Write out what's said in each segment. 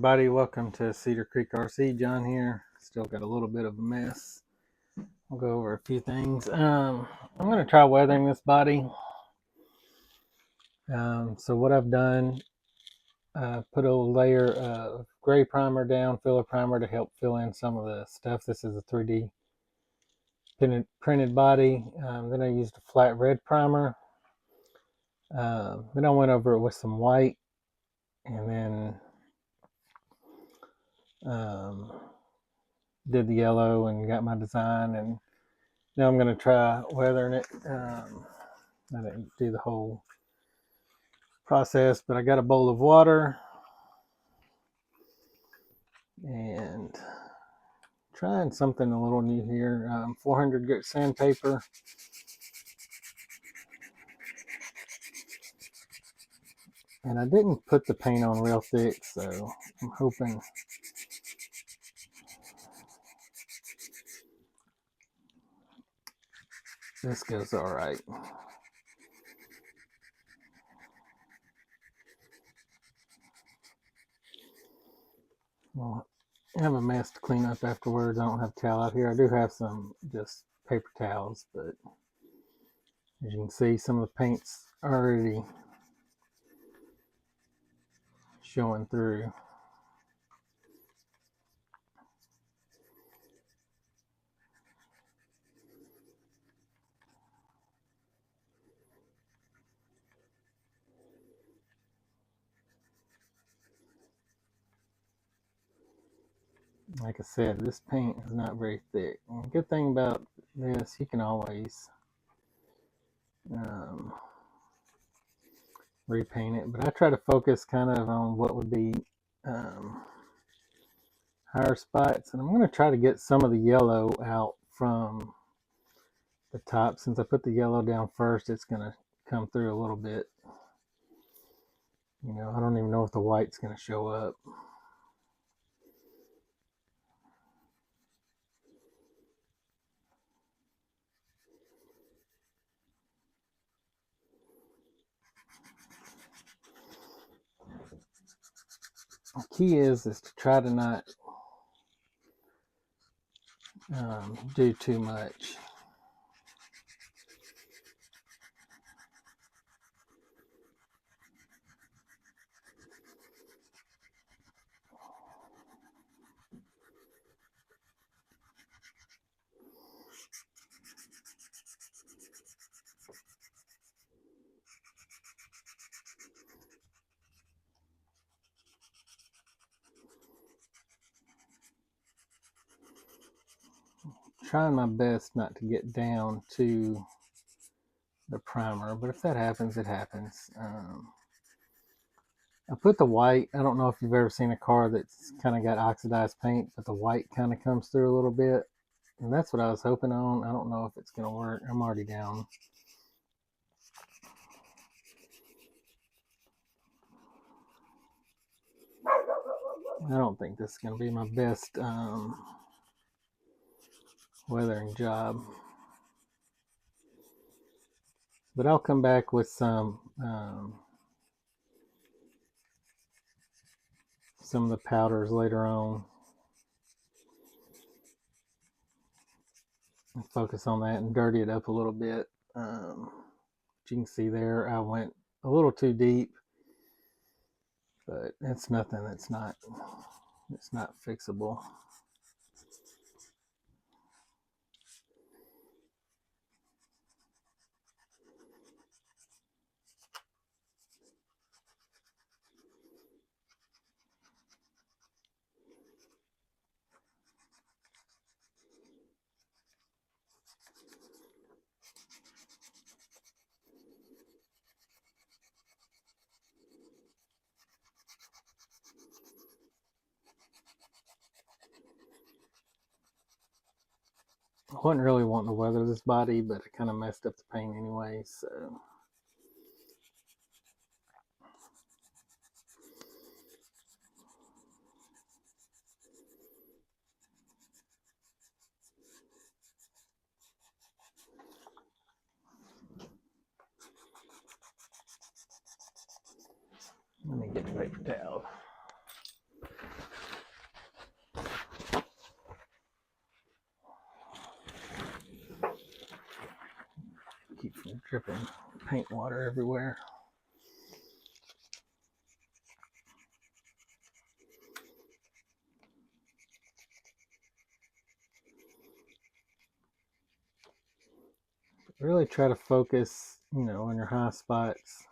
everybody, welcome to Cedar Creek RC. John here. Still got a little bit of a mess. I'll go over a few things. I'm going to try weathering this body. So what I've done, put a layer of gray primer down, filler primer to help fill in some of the stuff. This is a 3D printed body. Then I used a flat red primer. Then I went over it with some white, and then did the yellow and got my design, and now I'm going to try weathering it. I didn't do the whole process, but I got a bowl of water and trying something a little new here. 400 grit sandpaper. And I didn't put the paint on real thick, so I'm hoping this goes all right. Well, I have a mess to clean up afterwards. I don't have a towel out here. I do have some just paper towels, but as you can see, some of the paint's already showing through. Like I said, this paint is not very thick. And the good thing about this, you can always repaint it, but I try to focus kind of on what would be higher spots, and I'm going to try to get some of the yellow out from the top. Since I put the yellow down first, it's going to come through a little bit. You know, I don't even know if the white's going to show up. The key is to try to not do too much. Trying my best not to get down to the primer, but if that happens, it happens. I put the white. I don't know if you've ever seen a car that's kind of got oxidized paint, but the white kind of comes through a little bit, and that's what I was hoping on. I don't know if it's going to work. I'm already down. I don't think this is going to be my best weathering job, but I'll come back with some of the powders later on and focus on that and dirty it up a little bit. As you can see there, I went a little too deep, but it's nothing that's not, it's not fixable. I wasn't really wanting to weather this body, but I kind of messed up the paint anyway, so. Let me get the paper towel. dripping paint water everywhere. Really try to focus, you know, on your high spots.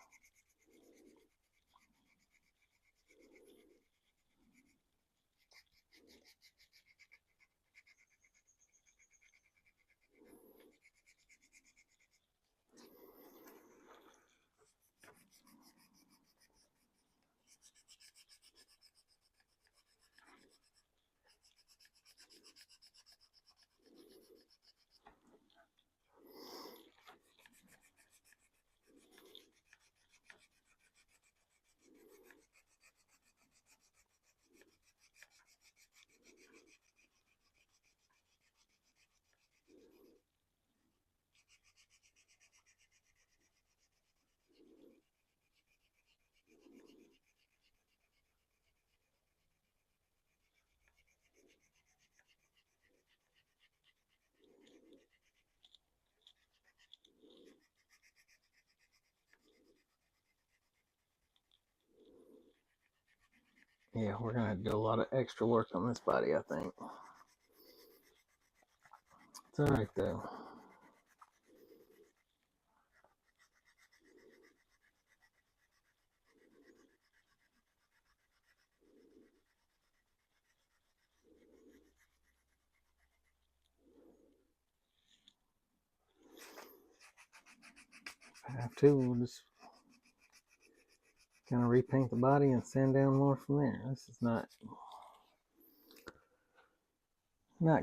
Yeah, we're gonna have to do a lot of extra work on this body, I think. It's all right though. If I have to, we'll just kind of repaint the body and sand down more from there. This is not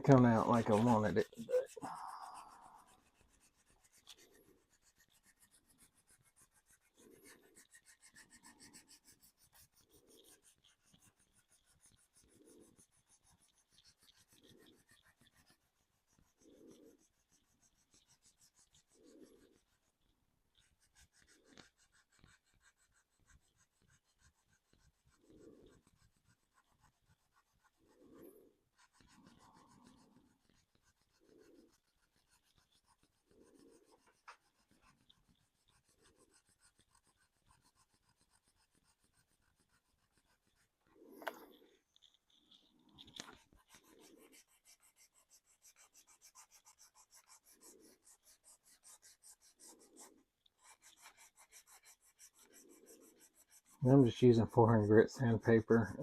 coming out like I wanted it, but I'm just using 400 grit sandpaper.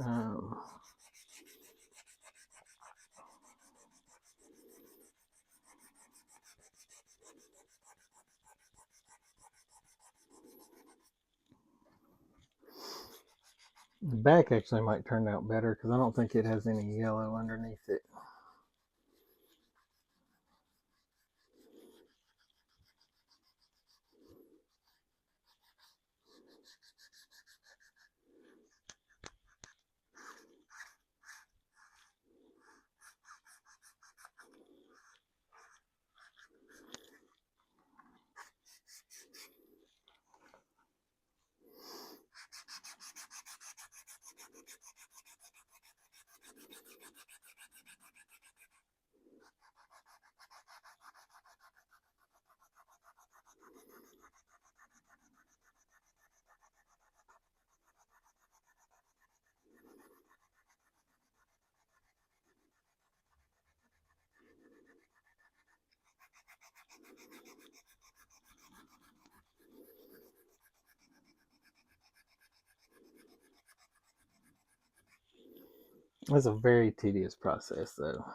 The back actually might turn out better because I don't think it has any yellow underneath it. It's a very tedious process though.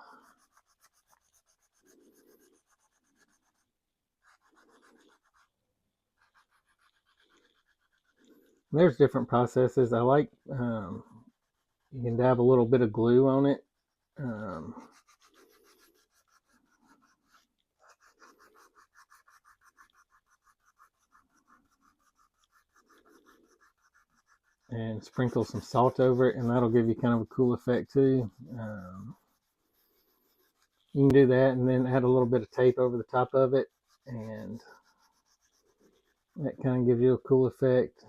There's different processes. I like, you can dab a little bit of glue on it. And sprinkle some salt over it, and that'll give you kind of a cool effect too. You can do that and then add a little bit of tape over the top of it, and that kind of gives you a cool effect.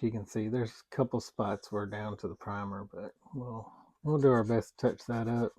You can see there's a couple spots where down to the primer, but we'll do our best to touch that up.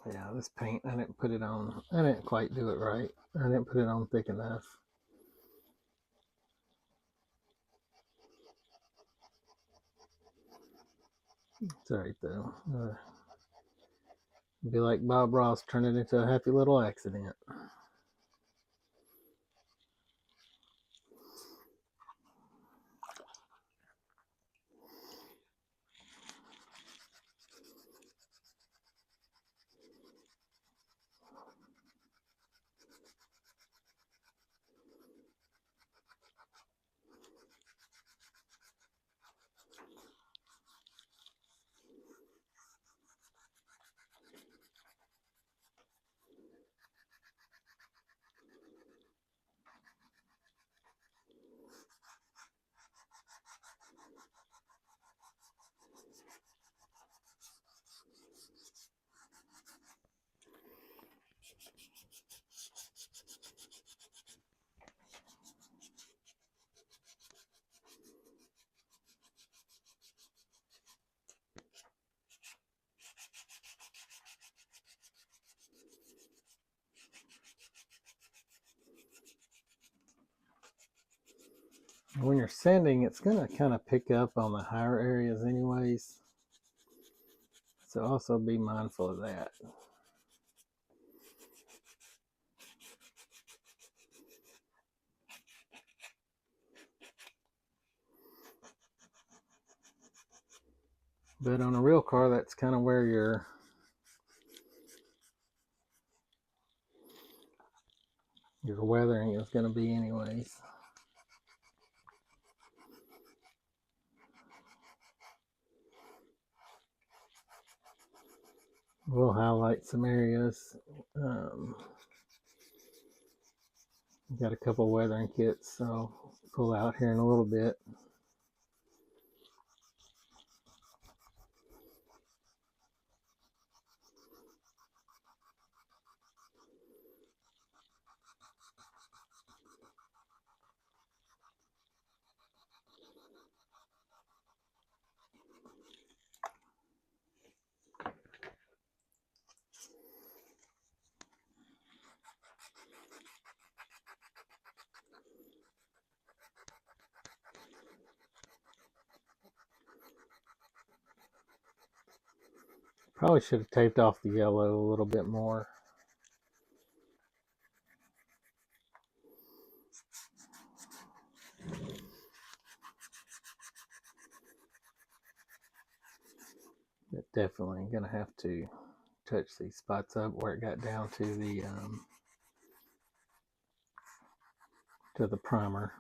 Yeah, this paint, I didn't put it on. I didn't quite do it right. I didn't put it on thick enough. It's alright though. Be like Bob Ross, turn it into a happy little accident. When you're sanding, it's going to kind of pick up on the higher areas anyways. So also be mindful of that. But on a real car, that's kind of where your weathering is going to be anyways. We'll highlight some areas. Got a couple weathering kits, so I'll pull out here in a little bit. Probably should have taped off the yellow a little bit more. But definitely gonna have to touch these spots up where it got down to the primer.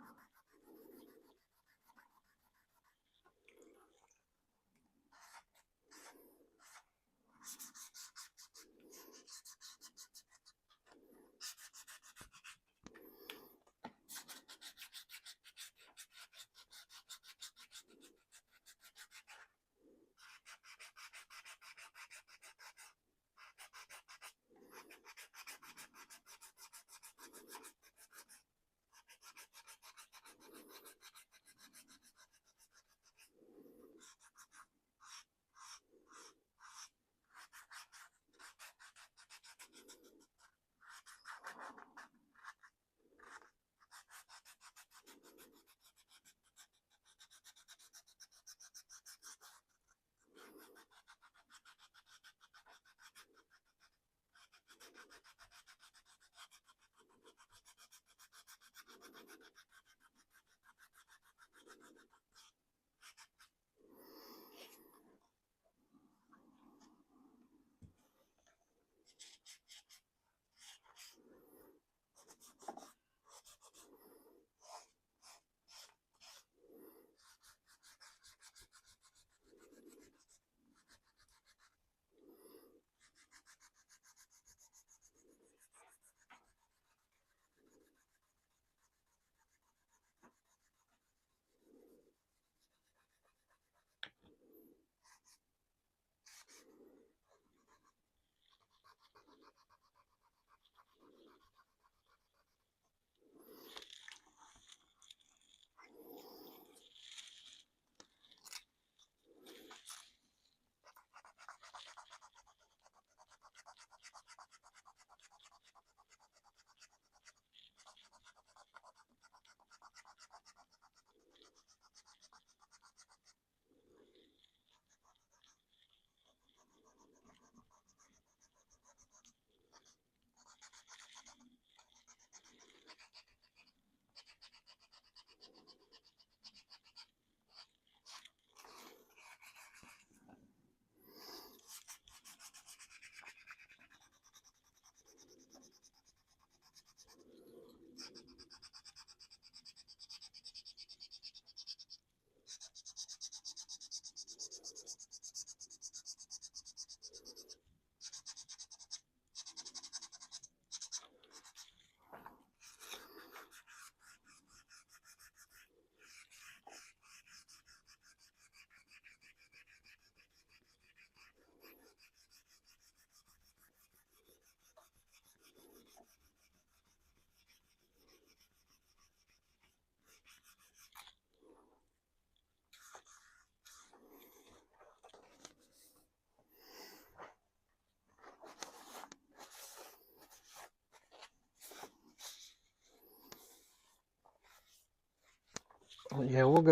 Yeah, we'll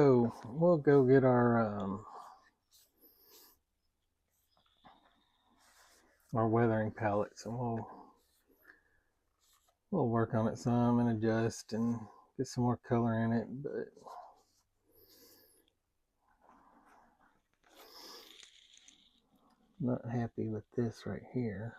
go get our weathering palettes, and we'll work on it some and adjust and get some more color in it. But not happy with this right here.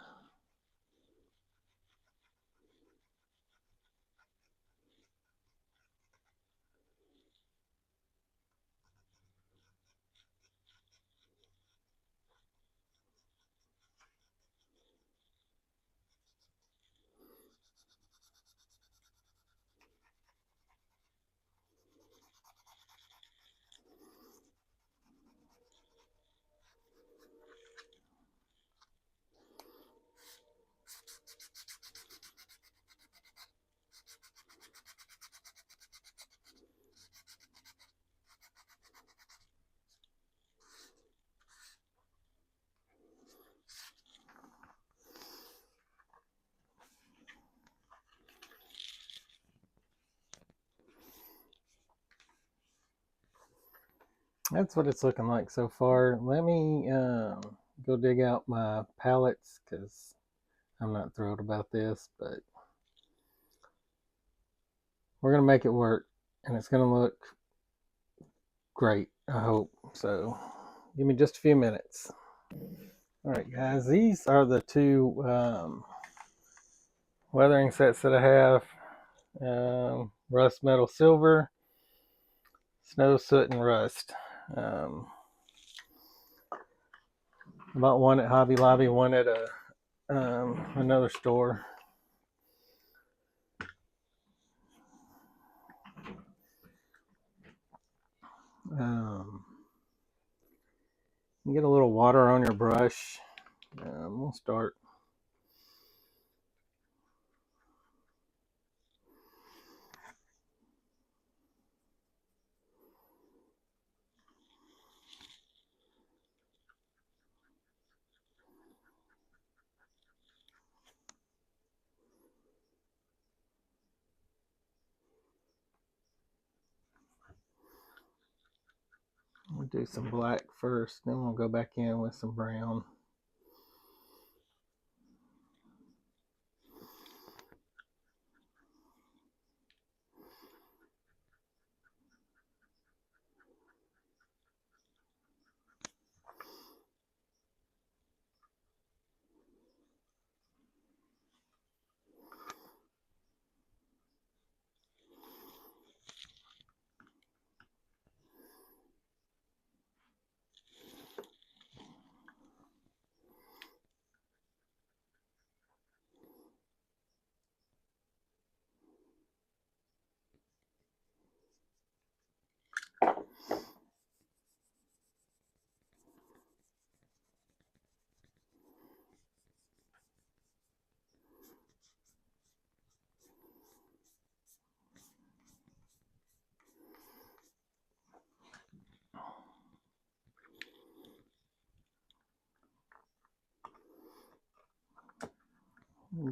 That's what it's looking like so far. Let me go dig out my palettes because I'm not thrilled about this, but we're going to make it work and it's going to look great, I hope. So give me just a few minutes. All right, guys, these are the two weathering sets that I have. Rust, metal, silver, snow, soot, and rust. I bought one at Hobby Lobby, one at another store. You get a little water on your brush. We'll start. We'll do some black first, then we'll go back in with some brown.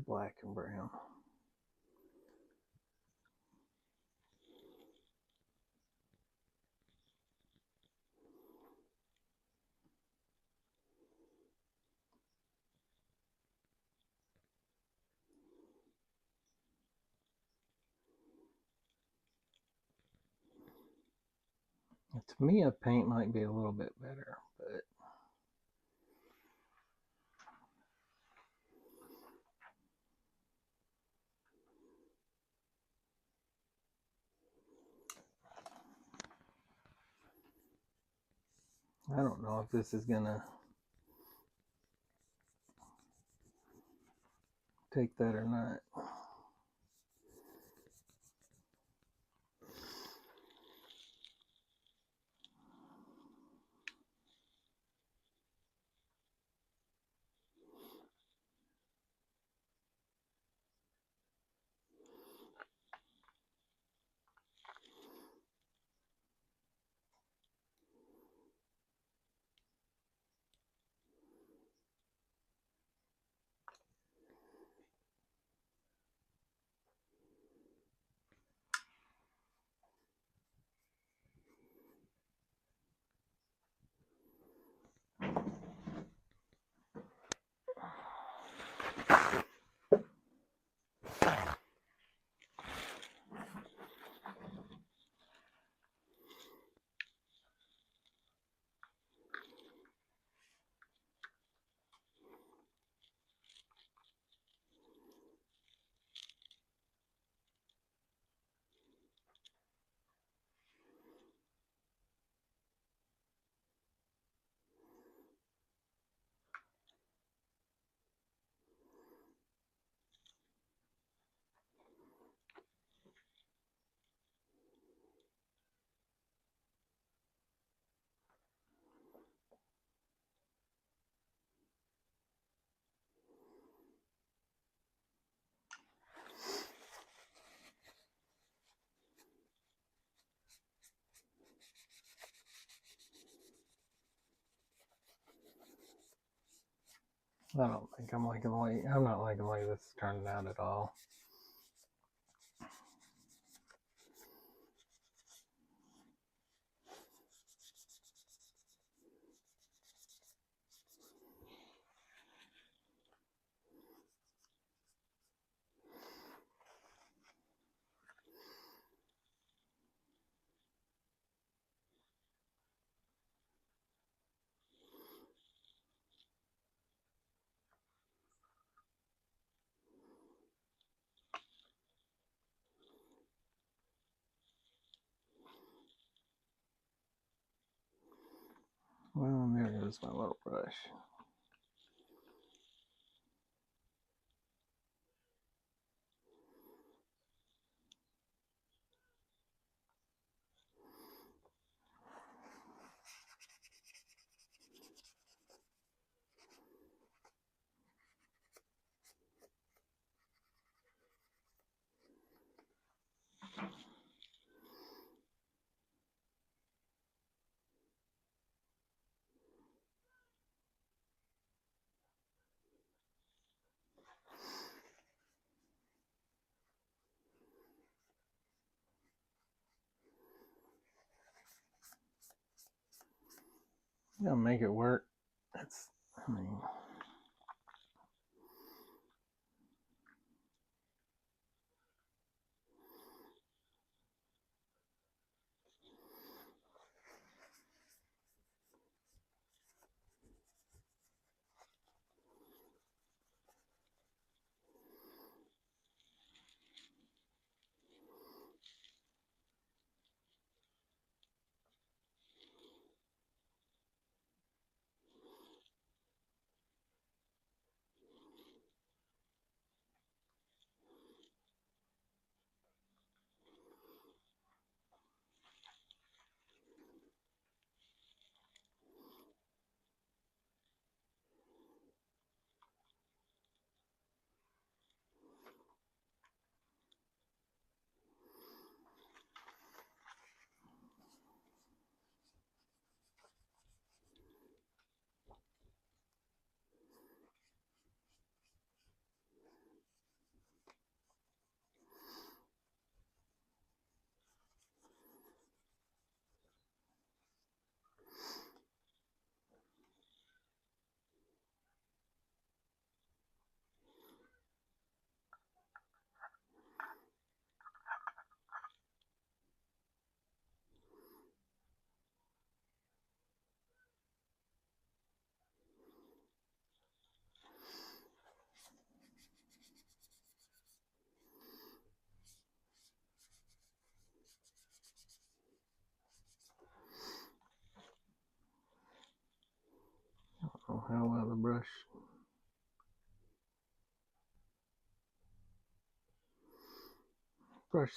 Black and brown. To me, a paint might be a little bit better, but I don't know if this is gonna take that or not. I don't think I'm liking the way, I'm not liking the way this is turning out at all. Well, there goes my little brush. I'm gonna make it work. It's, I mean, I don't know how well the brush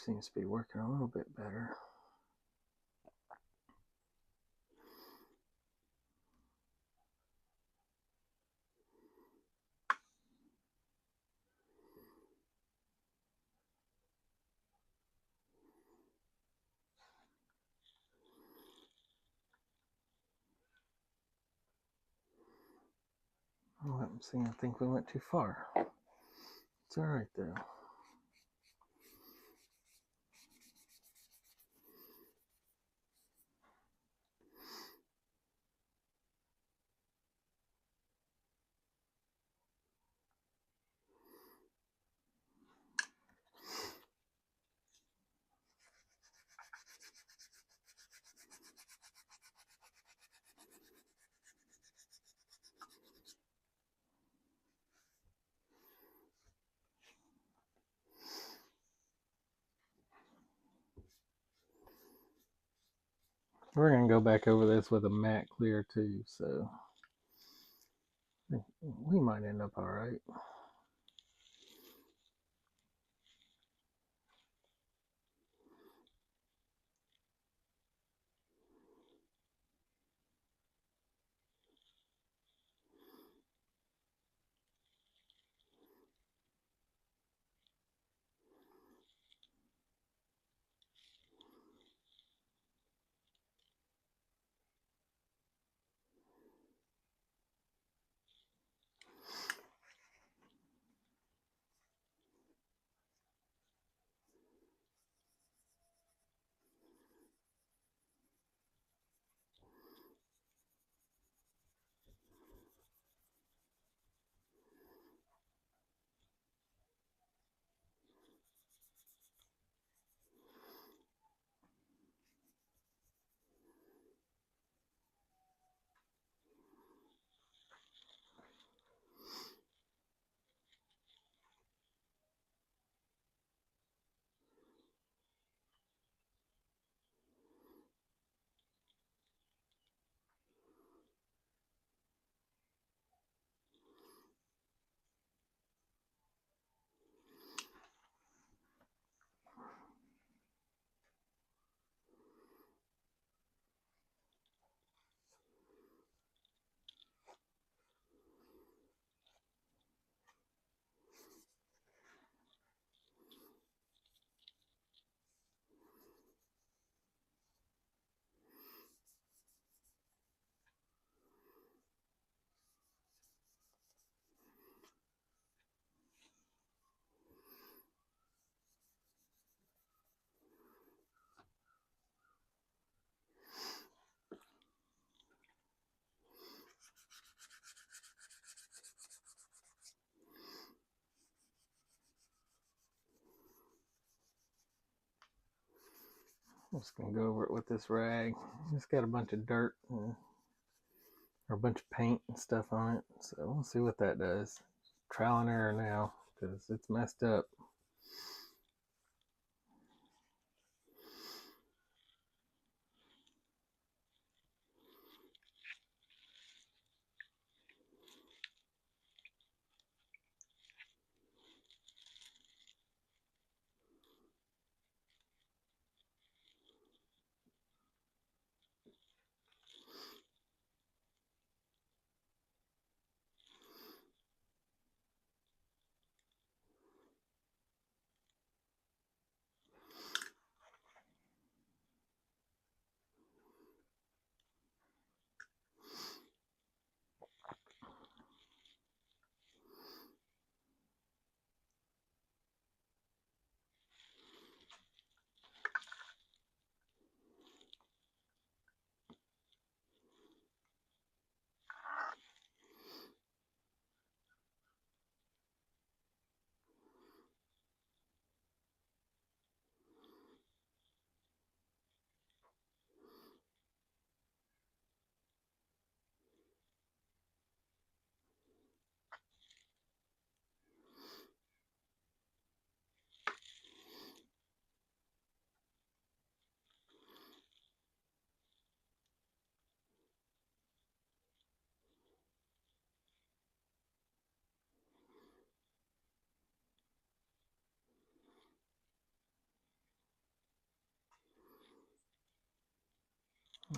seems to be working a little bit better. Oh, I'm seeing, I think we went too far. It's all right though. We're gonna go back over this with a matte clear too, so we might end up all right. I'm just gonna go over it with this rag. It's got a bunch of dirt or a bunch of paint and stuff on it, so we'll see what that does. Trial and error now because it's messed up.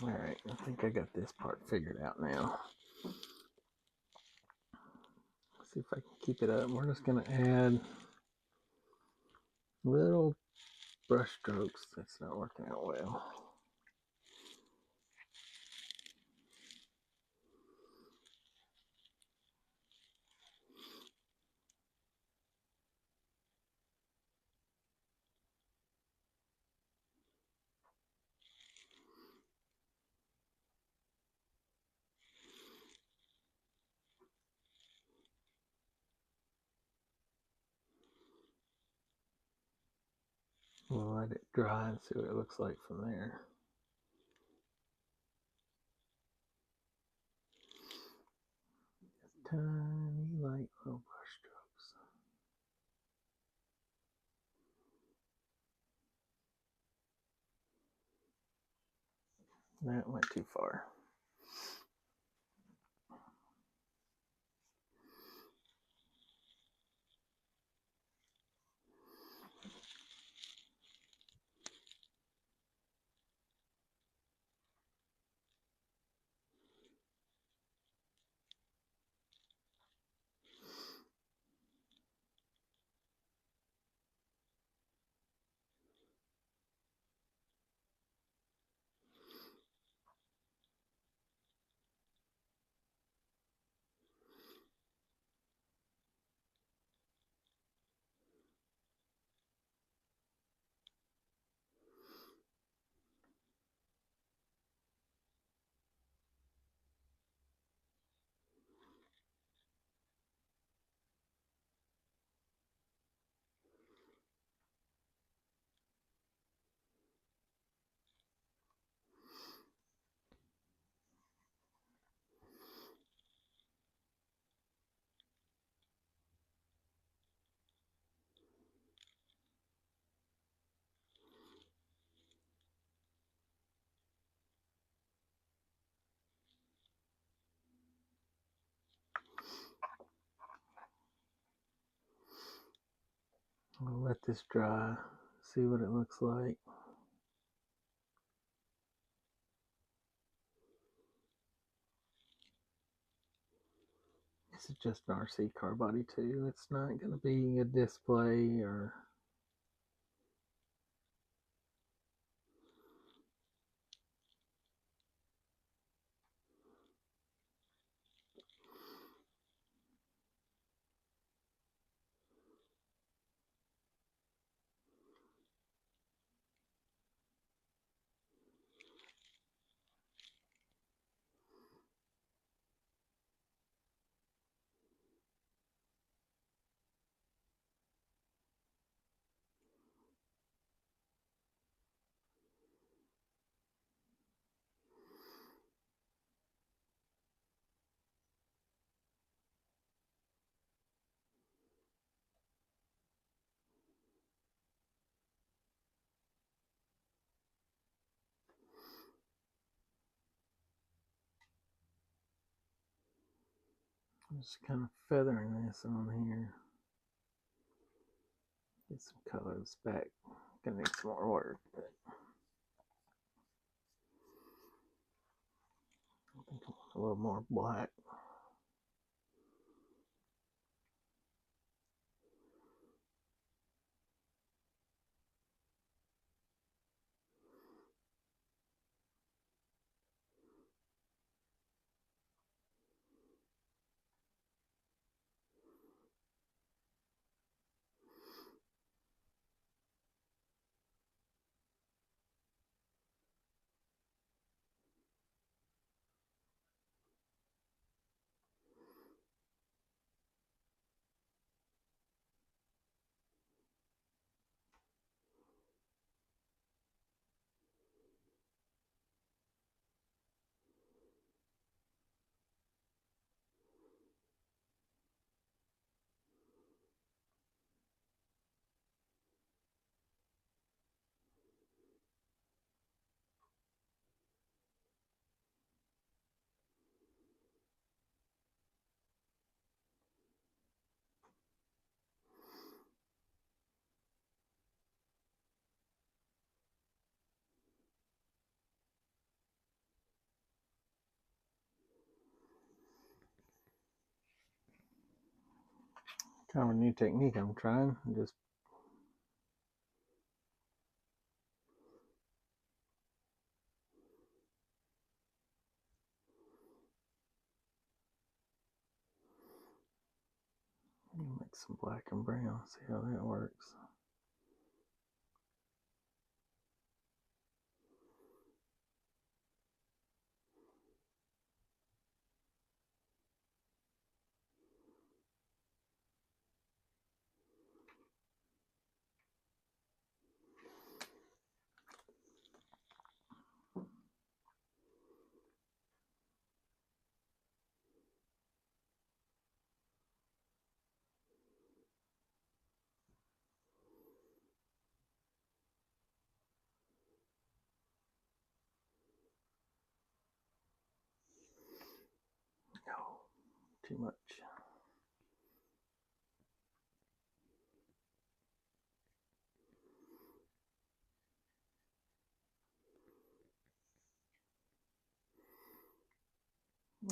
All right, I think I got this part figured out now. Let's see if I can keep it up. We're just gonna add little brush strokes. That's not working out well. We'll let it dry and see what it looks like from there. Tiny light little brush strokes. That went too far. I'll let this dry, see what it looks like. This is just an RC car body too. It's not going to be a display or I'm just kind of feathering this on here. Get some colors back. Gonna need some more work, but I think I want a little more black. Kind of a new technique I'm trying. Just make some black and brown. See how that works. No, too much.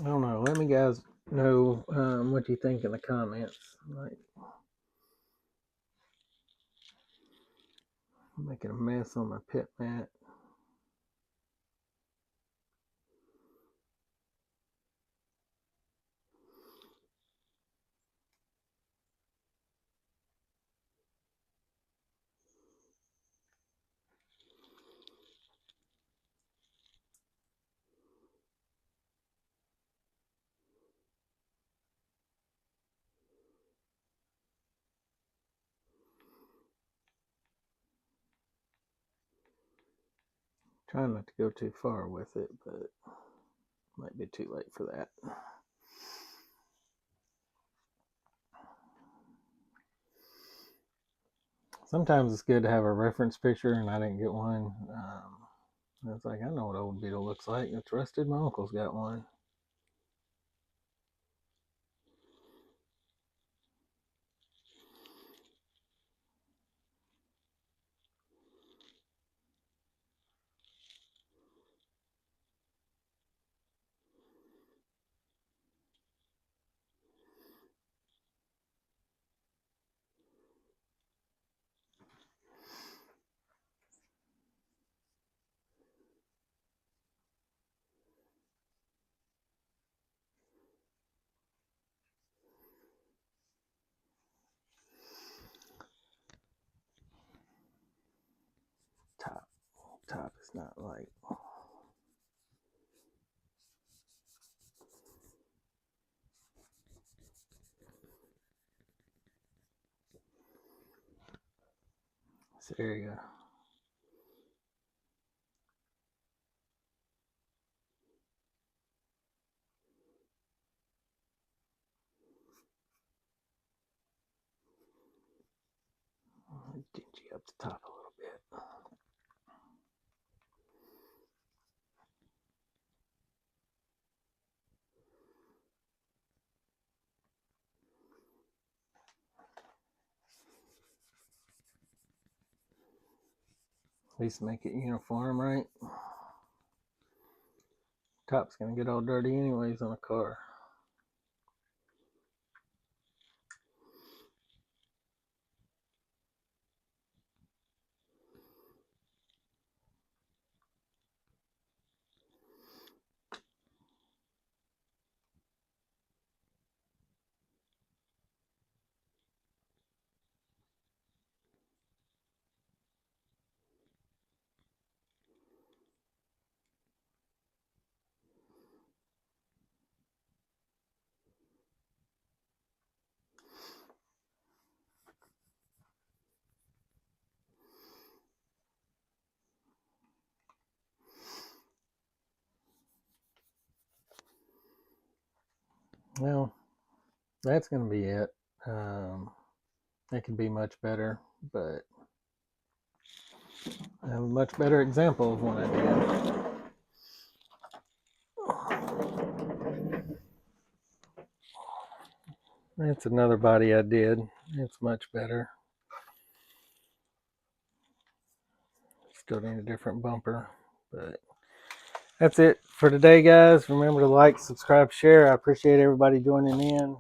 I don't know. Let me guys know what you think in the comments. Like, I'm making a mess on my pit mat. Trying not to go too far with it, but might be too late for that. Sometimes it's good to have a reference picture, and I didn't get one. It's like, I know what old beetle looks like. It's rusted. My uncle's got one. Top is not light. So there you go. Dingy up the top a little bit. At least make it uniform, right? Top's gonna get all dirty anyways on a car. Well, that's gonna be it. It could be much better, but I have a much better example of one I did. That's another body I did. It's much better. Still need a different bumper, but that's it for today, guys. Remember to like, subscribe, share. I appreciate everybody joining in.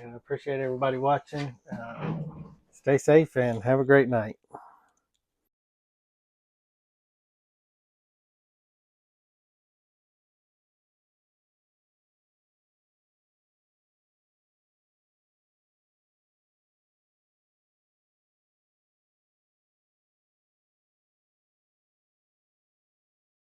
I appreciate everybody watching. Stay safe and have a great night.